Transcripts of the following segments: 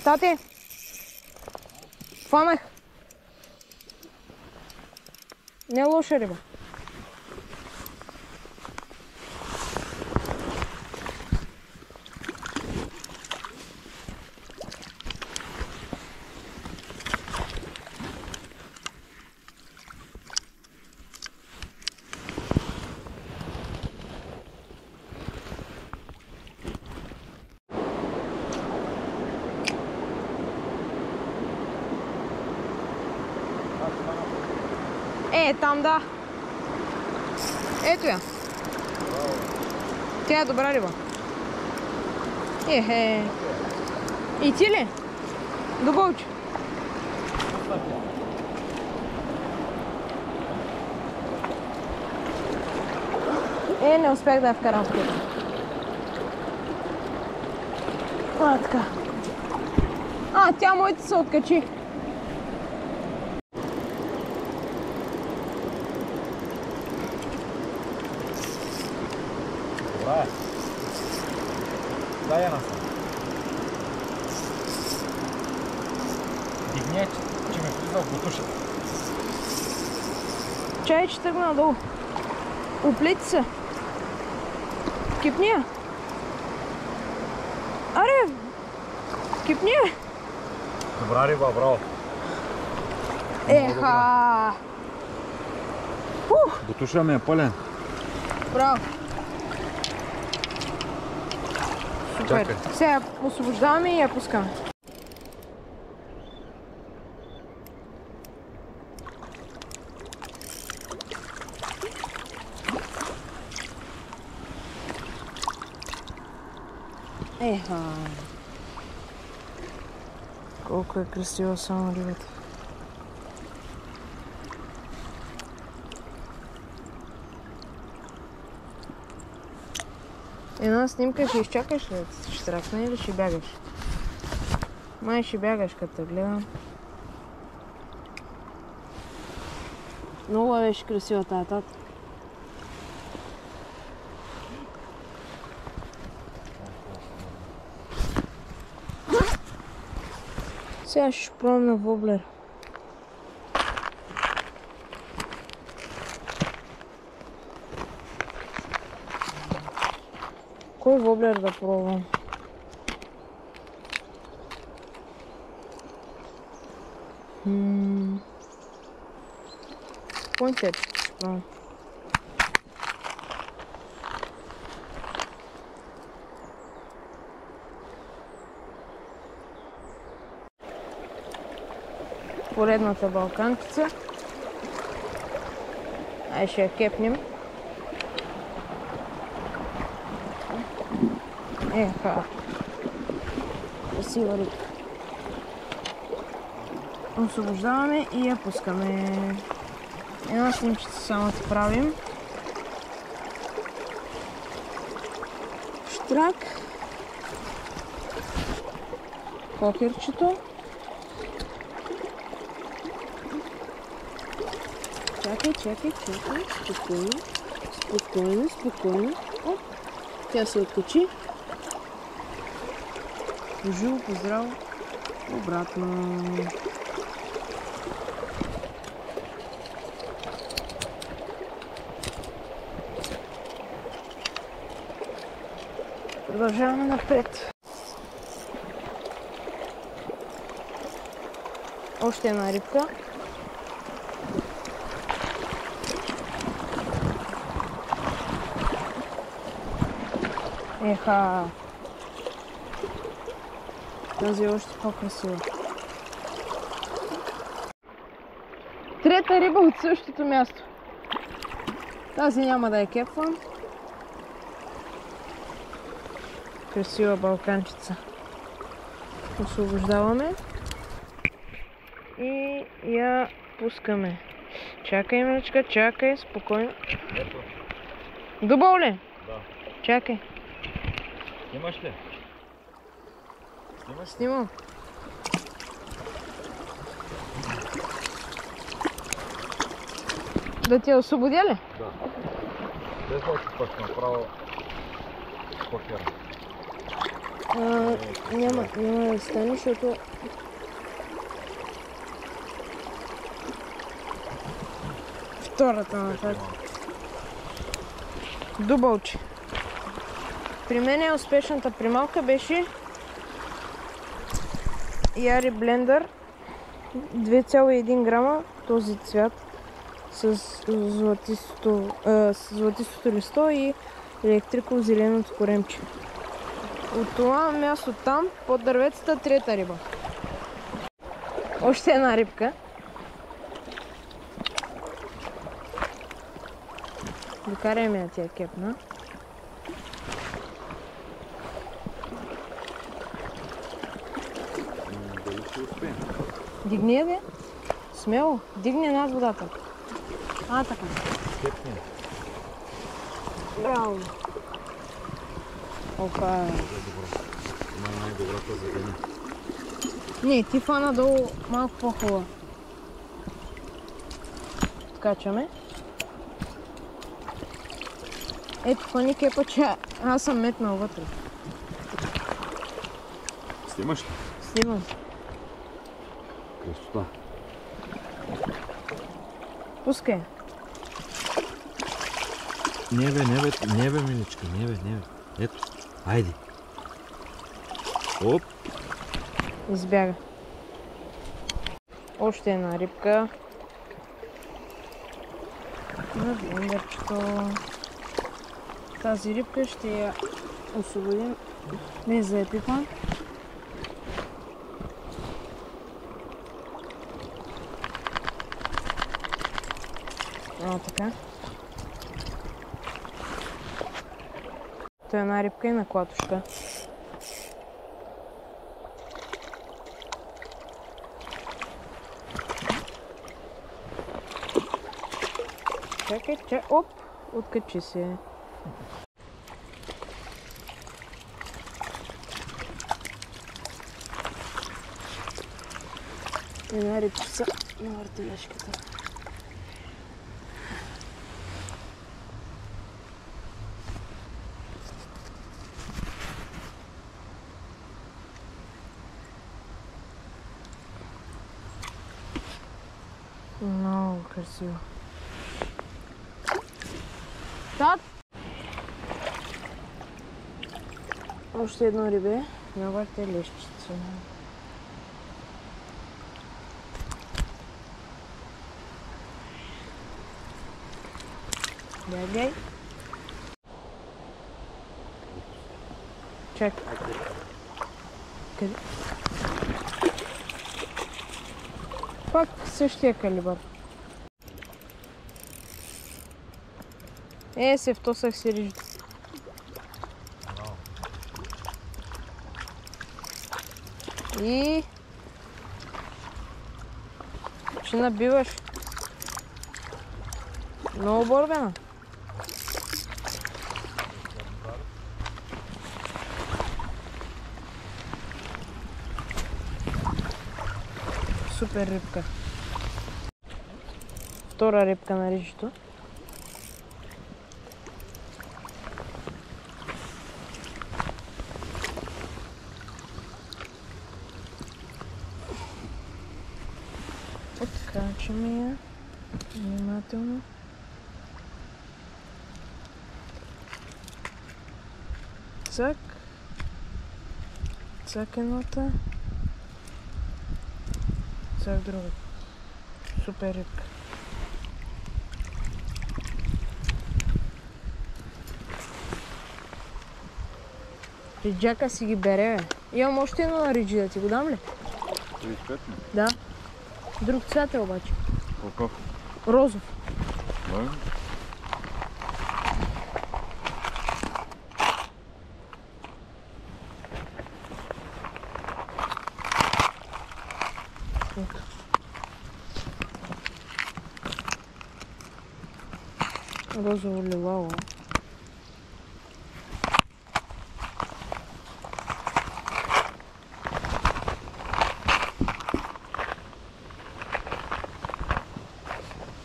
Тате! Фанах! Не е лоша риба. Там да. Ето я. Тя е добра риба. Ехе. И ти ли? Добълче. Не успях да я вкарам в къща. Така. Тя моите се откачи. Дай една съм. Дигне, че ме влиза в бутуша. Чай, че тръгна надолу. Оплети се. Кипни я. Аре! Кипни я. Добра риба, браво. Еха! Бутуша ми е пълен. Браво. Супер. Сега освобождаваме и я пускаме. Еха! Колко е красива само рибата. Една снимка ще изчакаш ли? Ще тракне или ще бягаш? Май ще бягаш, като те гледам. Много беше красива тая тата. Сега ще пробвам на воблер. Кой воблер да пробвам? Поинтер ще пробвам. Поредната балканкица. Ай ще я кепнем. Еха. Красива рибка. Освобождаваме и я пускаме. Една снимчица само ти правим. Штрак. Кокерчето. Чакай. Спокойно. Оп. Тя се откачи. Живо, поздраво. Обратно. Продължаваме напред. Още една рибка. Еха! Тази е още по-красива. Трета риба от същото място. Тази няма да я кепвам. Красива балканчица. Освобождаваме. И я пускаме. Чакай, миличка, чакай, спокойно. Ето. Дубъл ли? Да. Чакай. Снимаш ли? Снимам. Да ти я освободя ли? Да. Без да ти пък направо покера. Няма да стане, защото... Втората напред. Дубълче. При мен успешната прималка беше Яри Блендър 2,1 грама този цвят с златистото листо и електрико зеленото коремче. От това място там, под дърветата, трета риба. Още една рибка. Докарай я тия кепна. Дали ще успеем? Дигни я, бе. Смело. Дигни над водата. Така. Кепни. Браво. Опа. Добро. Има най-добрата за деня. Не, ти фана долу малко по-хубава. Откачаме. Ето, фани кепа, че аз съм метнал вътре. Снимаш ли? Снимам. Красота. Пускай. Не бе, миличка, не бе. Ето, айде. Оп. Избяга. Още една рибка. На блендърчето. Тази рибка ще я освободим без да я пипам. Така. Това е една рибка и на клатушка. Чакай. Оп! Откачи се. Една рибчица на въртележката. Много красиво. Так. Още едно рибе на въртележчица. Бягай. Чакай. Къде? Пак същия калибър. Се втосах си рижата. И... ще набиваш. Много борбена. Супер рибка. Втора рибка на рижето. Откачаме я внимателно. Цак. Цак едната. Цак другата. Супер рибка. Риджака си ги бере, бе. Имам още едно на риджи, да ти го дам ли? 35 ми? Да. Друг цвят е обаче. Какъв? Розов. Да. Розово лилаво.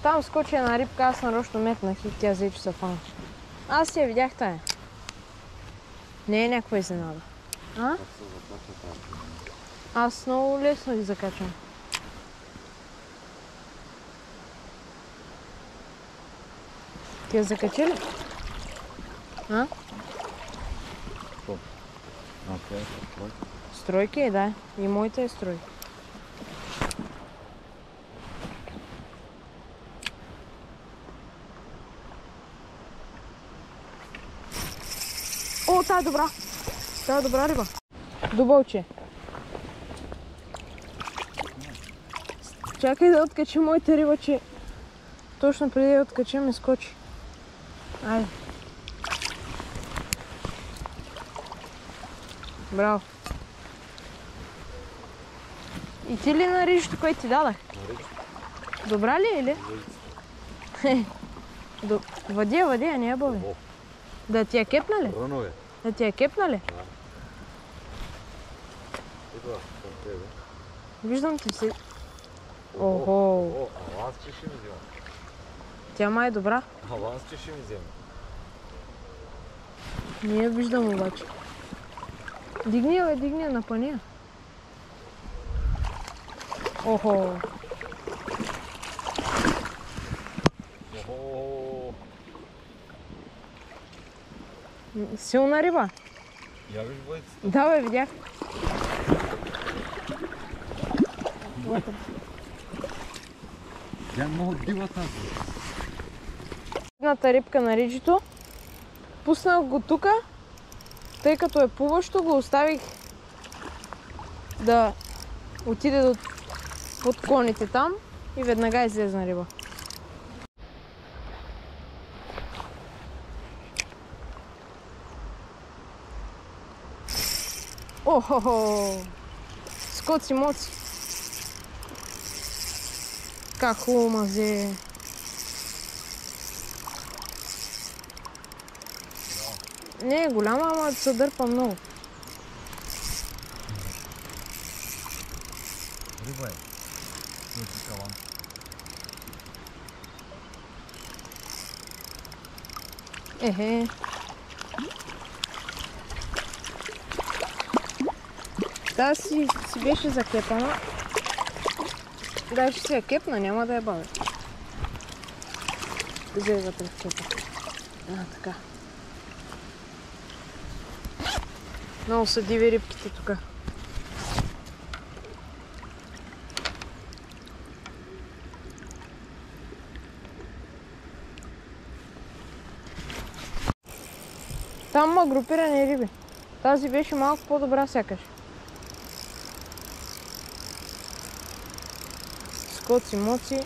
Там скочи една рибка, аз нарочно метнах и тя взе, че са фана. Аз я видях тая. Не е някаква изненада. А? Как се закача тази? Аз много лесно ги закачам. Ти я закачи ли? А? Що? А, това е стройка. Стройки е, да. И моята е стройка. О, тая е добра. Тая е добра риба. Дуболче. Чакай да откачим моята риба, че точно преди да откачим ми скочи. Айде. Браво. И ти ли на рижето, което ти дадах? Добра ли е или? Въдия, въдия, не е бъде. Да ти я кепна ли? Рънове. Да ти я кепна ли? Да. Идва към тебе. Виждам ти си. Охо. Охо. Аванс че ще ми взема. Тя май е добра. Аванс че ще ми взема. Не я виждам обаче. Дигни я, бе, дигни я на пания. Охо. Охо. Силна риба. Я виж бойците. Да, бе, видях. Тя е много дива тази. Едната рибка на риджито. Пуснах го тука, тъй като е плуващо, го оставих да отиде до подклоните там и веднага излезна риба. Охо! Скоци моци! Как хубаво ма взе! Не е голяма, ама се дърпа много. Риба е. Не ти калан. Ехе. Та си беше закепана. Дай ще си я кепна, няма да я бавя. Взе вътре в кепа. Така. Много са диви рибките тук. Там има групирани риби. Тази беше малко по-добра сякаш. Скоци, моци.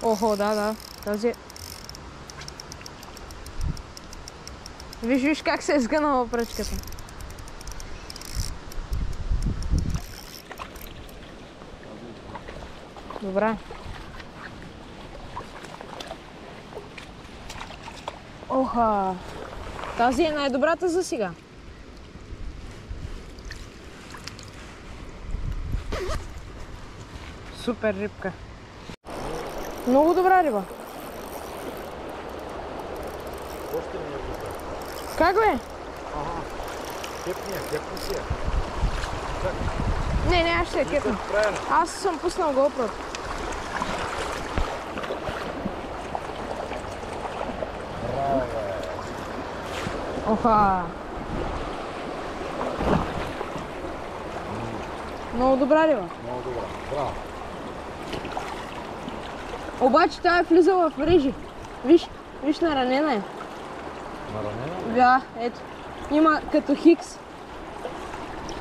Охо, да. Тази е... Виж как се е сгънала пръчката. Добра. Оха! Тази е най-добрата за сега. Супер рибка. Много добра риба. Още не е добра. Как бе? Ага. Кепни си я. Не, аз ще я кепна. Аз съм пуснал GoPro. Браво, Оха! Много добра риба. много добра. Браво. Обаче тя е влизала в мрежи. Виж наранена е. Наранена? Да, ето. Има като хикс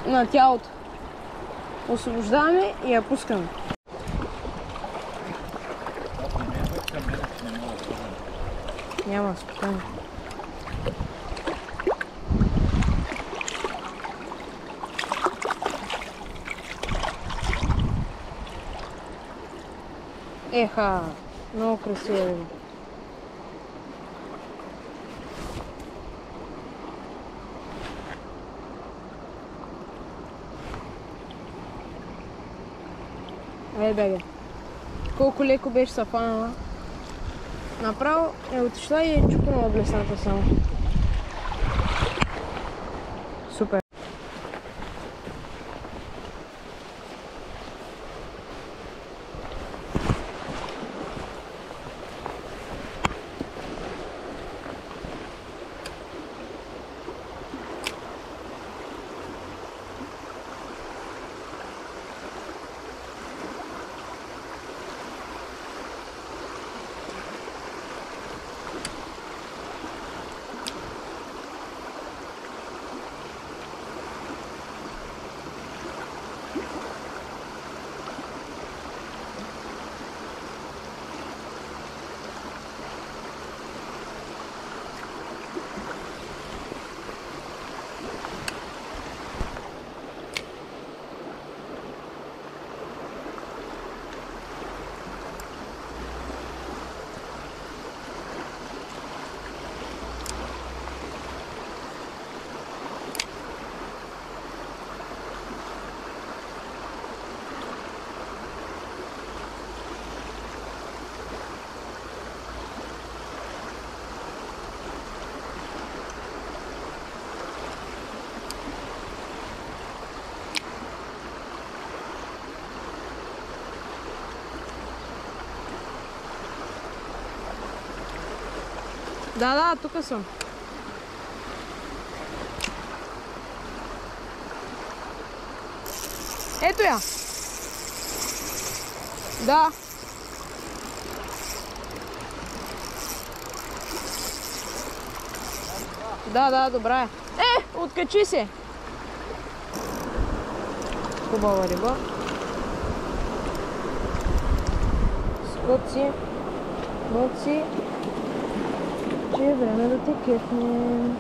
на тялото. Освобождаваме и я пускаме. Няма, спокойно. Еха, много красиво е. Ей, беге. Колко леко беше се фанала. Направо е отишла и е чупнала блесната само. Да, тук съм. Ето я. Да. Да, добра е. Откачи се. Хубава риба. Скоци. Боци. Че е време да те кефнем.